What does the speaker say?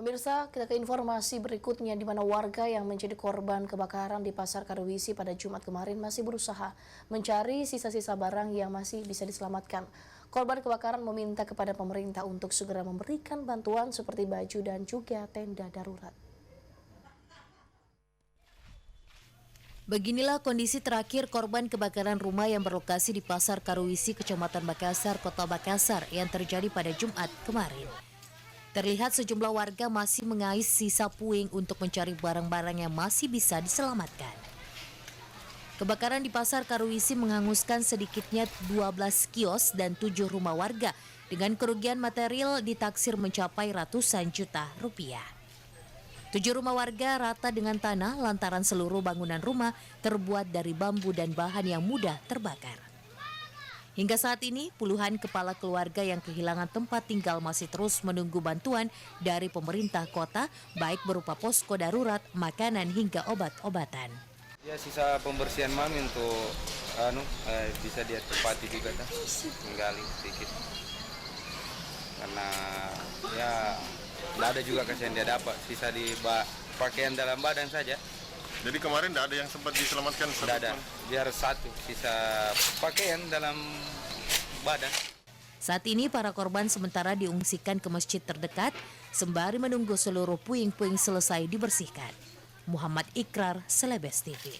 Pemirsa, kita ke informasi berikutnya di mana warga yang menjadi korban kebakaran di Pasar Karuwisi pada Jumat kemarin masih berusaha mencari sisa-sisa barang yang masih bisa diselamatkan. Korban kebakaran meminta kepada pemerintah untuk segera memberikan bantuan seperti baju dan juga tenda darurat. Beginilah kondisi terakhir korban kebakaran rumah yang berlokasi di Pasar Karuwisi, Kecamatan Makassar, Kota Makassar yang terjadi pada Jumat kemarin. Terlihat sejumlah warga masih mengais sisa puing untuk mencari barang-barang yang masih bisa diselamatkan. Kebakaran di Pasar Karuwisi menghanguskan sedikitnya 12 kios dan 7 rumah warga dengan kerugian material ditaksir mencapai ratusan juta rupiah. 7 rumah warga rata dengan tanah lantaran seluruh bangunan rumah terbuat dari bambu dan bahan yang mudah terbakar. Hingga saat ini, puluhan kepala keluarga yang kehilangan tempat tinggal masih terus menunggu bantuan dari pemerintah kota, baik berupa posko darurat, makanan hingga obat-obatan. Ya, sisa pembersihan mami untuk bisa dia tepati juga kan, menggali sedikit. Karena ya tidak ada juga kasihan dia dapat, sisa di pakaian dalam badan saja. Jadi kemarin tidak ada yang sempat diselamatkan? Tidak ada, biar satu sisa pakaian dalam badan. Saat ini para korban sementara diungsikan ke masjid terdekat sembari menunggu seluruh puing-puing selesai dibersihkan. Muhammad Ikrar, Celebes TV.